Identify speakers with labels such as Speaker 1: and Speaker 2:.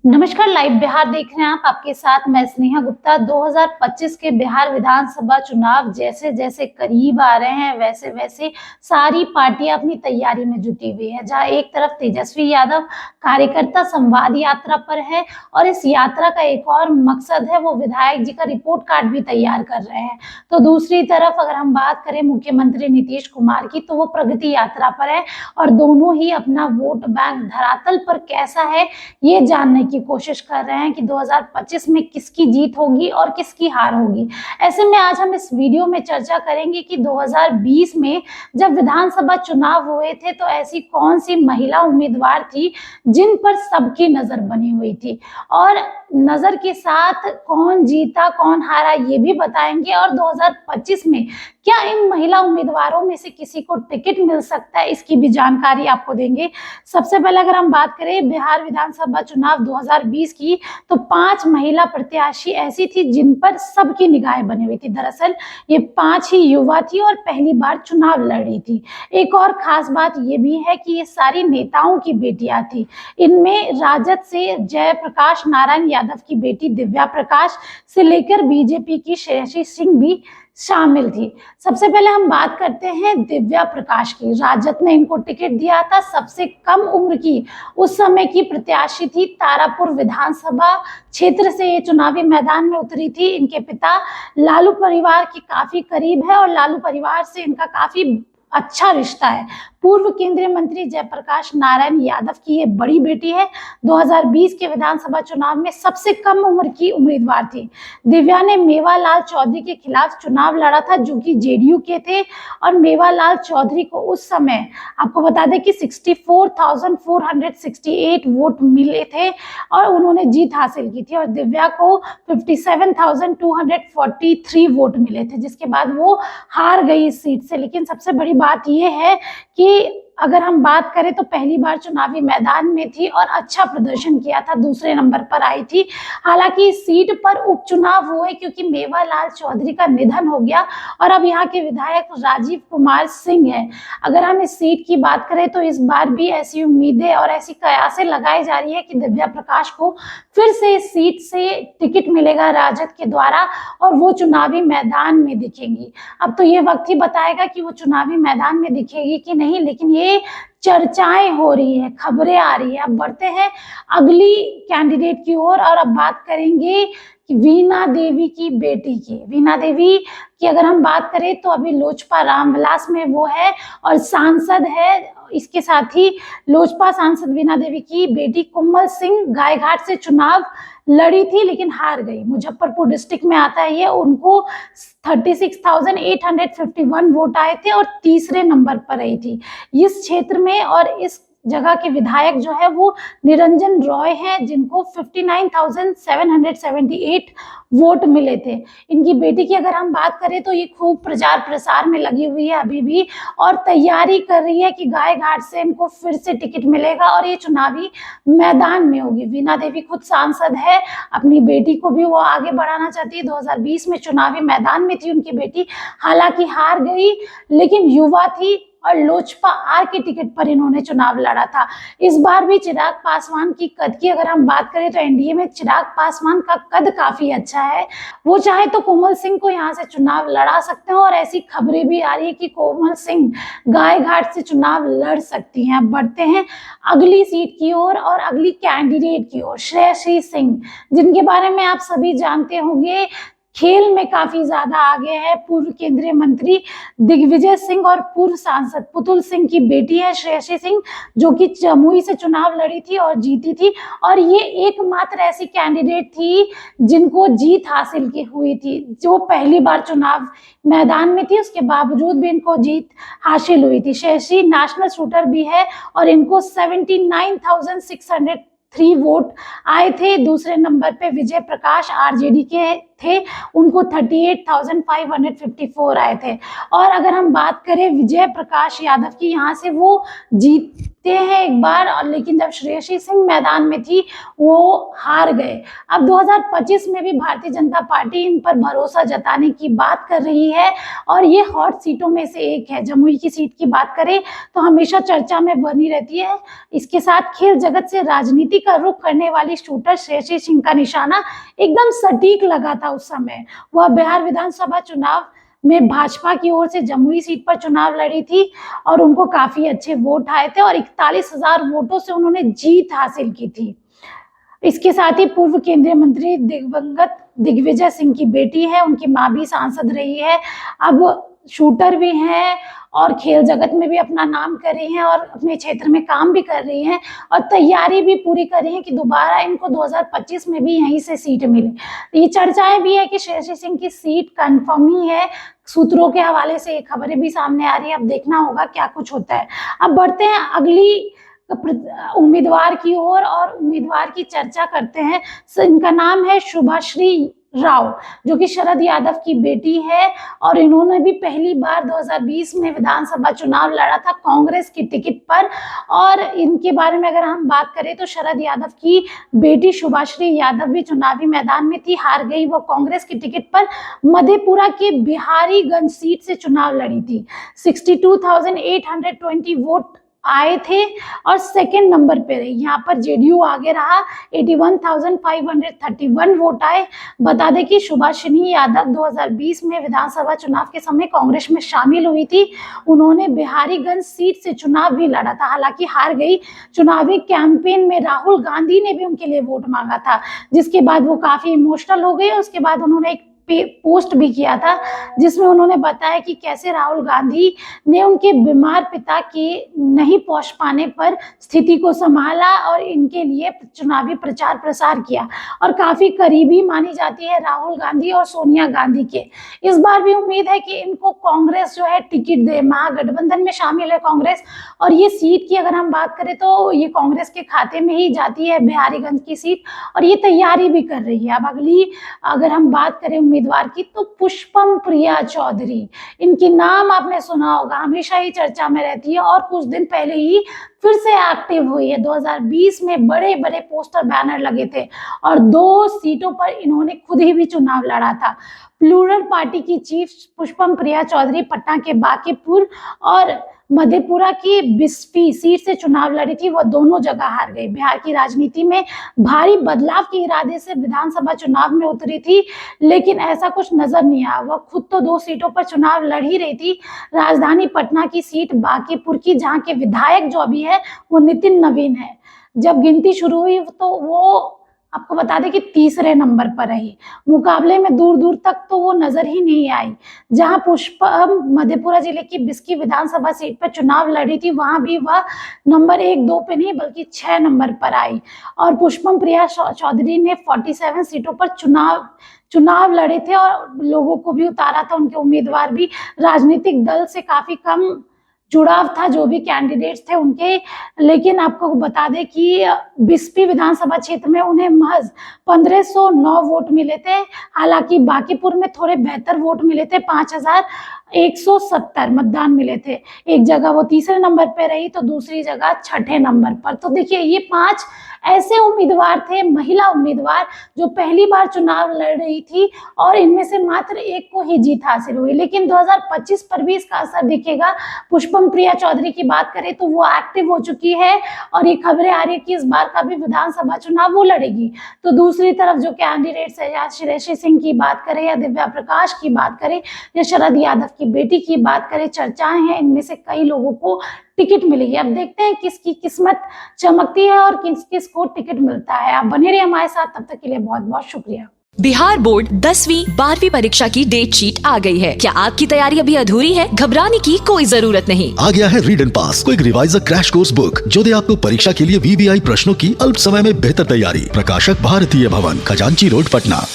Speaker 1: नमस्कार, लाइव बिहार देख रहे हैं आप। आपके साथ मैं स्नेहा गुप्ता। 2025 के बिहार विधानसभा चुनाव जैसे जैसे करीब आ रहे हैं वैसे वैसे सारी पार्टियां अपनी तैयारी में जुटी हुई है। जहां एक तरफ तेजस्वी यादव कार्यकर्ता संवाद यात्रा पर है और इस यात्रा का एक और मकसद है वो विधायक जी का रिपोर्ट कार्ड भी तैयार कर रहे हैं। तो दूसरी तरफ अगर हम बात करें मुख्यमंत्री नीतीश कुमार की, तो वो प्रगति यात्रा पर है और दोनों ही अपना वोट बैंक धरातल पर कैसा है ये जानने की कोशिश कर रहे हैं कि 2025 में किसकी जीत होगी और किसकी हार होगी। ऐसे में आज हम इस वीडियो में चर्चा करेंगे कि 2020 में जब विधानसभा चुनाव हुए थे तो ऐसी कौन सी महिला उम्मीदवार थी जिन पर सबकी नजर बनी हुई थी, और नजर के साथ कौन जीता कौन हारा ये भी बताएंगे। और 2025 में क्या इन महिला उम्मीदवारों में से किसी को टिकट मिल सकता है इसकी भी जानकारी आपको देंगे। सबसे पहले अगर हम बात करें बिहार विधानसभा चुनाव 2020 की, तो 5 महिला प्रत्याशी ऐसी थी जिन पर सबकी निगाहें बनी हुई थी। दरअसल ये 5 ही युवा थी और पहली बार चुनाव लड़ रही थी। एक और खास बात ये भी है कि ये सारी नेताओं की बेटियां थी। इनमें राजद से जयप्रकाश नारायण यादव की बेटी दिव्या प्रकाश से लेकर बीजेपी की श्रेयसी सिंह भी शामिल थी। सबसे पहले हम बात करते हैं दिव्या प्रकाश की। राजद ने इनको टिकट दिया था। सबसे कम उम्र की उस समय की प्रत्याशी थी। तारापुर विधानसभा क्षेत्र से ये चुनावी मैदान में उतरी थी। इनके पिता लालू परिवार के काफी करीब है और लालू परिवार से इनका काफी अच्छा रिश्ता है। पूर्व केंद्रीय मंत्री जयप्रकाश नारायण यादव की ये बड़ी बेटी है। 2020 के विधानसभा चुनाव में सबसे कम उम्र की उम्मीदवार थी। दिव्या ने मेवालाल चौधरी के खिलाफ चुनाव लड़ा था जो कि जेडीयू के थे, और मेवालाल चौधरी को उस समय आपको बता दें कि 64,468 वोट मिले थे और उन्होंने जीत हासिल की थी, और दिव्या को 57,243 वोट मिले थे, जिसके बाद वो हार गई इस सीट से। लेकिन सबसे बड़ी बात यह है कि अगर हम बात करें तो पहली बार चुनावी मैदान में थी और अच्छा प्रदर्शन किया था, दूसरे नंबर पर आई थी। हालांकि इस सीट पर उपचुनाव हुए क्योंकि मेवालाल चौधरी का निधन हो गया और अब यहाँ के विधायक राजीव कुमार सिंह हैं। अगर हम इस सीट की बात करें तो इस बार भी ऐसी उम्मीदें और ऐसी कयासें लगाई जा रही है कि दिव्या प्रकाश को फिर से इस सीट से टिकट मिलेगा राजद के द्वारा और वो चुनावी मैदान में दिखेंगी। अब तो ये वक्त ही बताएगा कि वो चुनावी मैदान में दिखेगी कि नहीं, लेकिन ये चर्चाएं हो रही है, खबरें आ रही है। अब बढ़ते हैं अगली कैंडिडेट की ओर और अब बात करेंगे कि वीणा देवी की बेटी की। वीणा देवी की अगर हम बात करें तो अभी लोजपा रामविलास में वो है और सांसद है। इसके साथ ही लोजपा सांसद वीणा देवी की बेटी कोमल सिंह गायघाट से चुनाव लड़ी थी लेकिन हार गई। मुजफ्फरपुर डिस्ट्रिक्ट में आता है ये। उनको 36,851 वोट आए थे और तीसरे नंबर पर रही थी इस क्षेत्र में। और इस जगह के विधायक जो है वो निरंजन रॉय हैं, जिनको 59,778 वोट मिले थे। इनकी बेटी की अगर हम बात करें तो ये खूब प्रचार प्रसार में लगी हुई है अभी भी और तैयारी कर रही है कि गायघाट से इनको फिर से टिकट मिलेगा और ये चुनावी मैदान में होगी। वीणा देवी खुद सांसद है, अपनी बेटी को भी वो आगे बढ़ाना चाहती है। 2020 में चुनावी मैदान में थी उनकी बेटी, हालांकि हार गई, लेकिन युवा थी और लोजपा आर के टिकट पर इन्होंने चुनाव लड़ा था। इस बार भी चिराग पासवान की कद की अगर हम बात करें तो एनडीए में चिराग पासवान का कद काफी अच्छा है। वो चाहे तो कोमल सिंह को यहाँ से चुनाव लड़ा सकते हैं और ऐसी खबरें भी आ रही है कि कोमल सिंह गायघाट से चुनाव लड़ सकती हैं। अब बढ़ते हैं अगली सीट की ओर और अगली कैंडिडेट की ओर, श्रेयसी सिंह, जिनके बारे में आप सभी जानते होंगे, खेल में काफी ज्यादा आगे है। पूर्व केंद्रीय मंत्री दिग्विजय सिंह और पूर्व सांसद पुतुल सिंह की बेटी है श्रेयसी सिंह, जो कि जमुई से चुनाव लड़ी थी और जीती थी। और ये एकमात्र ऐसी कैंडिडेट थी जिनको जीत हासिल की हुई थी, जो पहली बार चुनाव मैदान में थी, उसके बावजूद भी इनको जीत हासिल हुई थी। श्रेयसी नेशनल शूटर भी है और इनको 79,603 वोट आए थे। दूसरे नंबर पे विजय प्रकाश आरजेडी के थे उनको 38,554 आए थे। और अगर हम बात करें विजय प्रकाश यादव की, यहाँ से वो जीते हैं एक बार, और लेकिन जब श्रेयसी सिंह मैदान में थी वो हार गए। अब 2025 में भी भारतीय जनता पार्टी इन पर भरोसा जताने की बात कर रही है और ये हॉट सीटों में से एक है। जमुई की सीट की बात करें तो हमेशा चर्चा में बनी रहती है। इसके साथ खेल जगत से राजनीति का रुख करने वाली शूटर श्रेयसी सिंह का निशाना एकदम सटीक लगा था उस समय। वह बिहार विधानसभा चुनाव में भाजपा की ओर से जमुई सीट पर चुनाव लड़ी थी और उनको काफी अच्छे वोट आए थे और 41,000 वोटों से उन्होंने जीत हासिल की थी। इसके साथ ही पूर्व केंद्रीय मंत्री दिवंगत दिग्विजय सिंह की बेटी है, उनकी मां भी सांसद रही है, अब शूटर भी हैं और खेल जगत में भी अपना नाम कर रही हैं और अपने क्षेत्र में काम भी कर रही हैं और तैयारी भी पूरी कर रही हैं कि दोबारा इनको 2025 में भी यहीं से सीट मिले। ये चर्चाएं भी है कि श्रेयसी सिंह की सीट कंफर्म ही है। सूत्रों के हवाले से ये खबरें भी सामने आ रही है। अब देखना होगा क्या कुछ होता है। अब बढ़ते हैं अगली उम्मीदवार की ओर और उम्मीदवार की चर्चा करते हैं। इनका नाम है शुभाश्री राव, जो कि शरद यादव की बेटी है और इन्होंने भी पहली बार 2020 में विधानसभा चुनाव लड़ा था कांग्रेस की टिकट पर। और इनके बारे में अगर हम बात करें तो शरद यादव की बेटी शुभाश्री यादव भी चुनावी मैदान में थी, हार गई। वो कांग्रेस की टिकट पर मधेपुरा के बिहारीगंज सीट से चुनाव लड़ी थी। 62,820 वोट आए थे और सेकंड नंबर पे रही। यहाँ पर जेडीयू आगे रहा, 81,531 वोट आए। बता दें कि शुभाश्री यादव 2020 में विधानसभा चुनाव के समय कांग्रेस में शामिल हुई थी। उन्होंने बिहारीगंज सीट से चुनाव भी लड़ा था, हालांकि हार गई। चुनावी कैंपेन में राहुल गांधी ने भी उनके लिए वोट मांगा था, जिसके बाद वो काफी इमोशनल हो गए। उसके बाद उन्होंने एक पोस्ट भी किया था जिसमें उन्होंने बताया कि कैसे राहुल गांधी ने उनके बीमार पिता के नहीं पहुंच पाने पर स्थिति को संभाला और इनके लिए चुनावी प्रचार प्रसार किया और काफी करीबी मानी जाती है राहुल गांधी और सोनिया गांधी के। इस बार भी उम्मीद है कि इनको कांग्रेस जो है टिकट दे। महागठबंधन में शामिल है कांग्रेस और ये सीट की अगर हम बात करें तो ये कांग्रेस के खाते में ही जाती है, बिहारीगंज की सीट, और ये तैयारी भी कर रही है। अब अगली अगर हम बात करें उम्मीदवार की तो पुष्पम प्रिया चौधरी, इनकी नाम आपने सुना होगा, हमेशा ही चर्चा में रहती है और कुछ दिन पहले ही फिर से एक्टिव हुई है। 2020 में बड़े बड़े पोस्टर बैनर लगे थे और 2 सीटों पर इन्होंने खुद ही भी चुनाव लड़ा था। प्लूरल पार्टी की चीफ पुष्पम प्रिया चौधरी पटना के बांकीपुर और मधेपुरा की बिस्फी सीट से चुनाव लड़ी थी, वो दोनों जगह हार गई। बिहार की राजनीति में भारी बदलाव के इरादे से विधानसभा चुनाव में उतरी थी, लेकिन ऐसा कुछ नजर नहीं आया। वह खुद तो 2 सीटों पर चुनाव लड़ ही रही थी, राजधानी पटना की सीट बांकीपुर की, जहाँ के विधायक जो अभी है वो नितिन नवीन है। जब गिनती शुरू हुई तो वो आपको बता दें कि 3रे नंबर पर रही। मुकाबले में दूर दूर तक तो वो नजर ही नहीं आई। जहां पुष्पम मधेपुरा जिले की बिस्की विधानसभा सीट पर चुनाव लड़ी थी, वहां भी वह नंबर 1-2 पे नहीं बल्कि 6 नंबर पर आई। और पुष्पम प्रिया चौधरी ने 47 सीटों पर चुनाव लड़े थे और लोगों को भी उतारा था। उनके उम्मीदवार भी राजनीतिक दल से काफी कम जुड़ाव था, जो भी कैंडिडेट्स थे उनके। लेकिन आपको बता दें कि बिस्फी विधानसभा क्षेत्र में उन्हें महज 1509 वोट मिले थे। हालांकि बांकीपुर में थोड़े बेहतर वोट मिले थे, 5170 मतदान मिले थे। एक जगह वो 3रे नंबर पे रही तो दूसरी जगह 6ठे नंबर पर। तो देखिए ये 5 ऐसे उम्मीदवार थे, महिला उम्मीदवार, जो पहली बार चुनाव लड़ रही थी और इनमें से मात्र एक को ही जीत हासिल हुई। लेकिन 2025 पर भी इसका असर दिखेगा। पुष्पम प्रिया चौधरी की बात करें तो वो एक्टिव हो चुकी है और ये खबरें आ रही है कि इस बार का भी विधानसभा चुनाव वो लड़ेगी। तो दूसरी तरफ जो कैंडिडेट्स है, या श्रेयसी सिंह की बात करें या दिव्या प्रकाश की बात करें या शरद यादव की बेटी की बात करें, चर्चाएं हैं, इनमें से कई लोगों को टिकट मिलेगी। अब देखते हैं किसकी किस्मत चमकती है और किस किस को टिकट मिलता है। आप बने रहिए हमारे साथ, तब तक के लिए बहुत बहुत शुक्रिया।
Speaker 2: बिहार बोर्ड 10वीं 12वीं परीक्षा की डेट शीट आ गई है। क्या आपकी तैयारी अभी अधूरी है? घबराने की कोई जरूरत नहीं।
Speaker 3: आ गया है read and pass, quick reviser crash course book, जो दे आपको परीक्षा के लिए VBI प्रश्नों की अल्प समय में बेहतर तैयारी। प्रकाशक भारतीय भवन, खजांची रोड, पटना।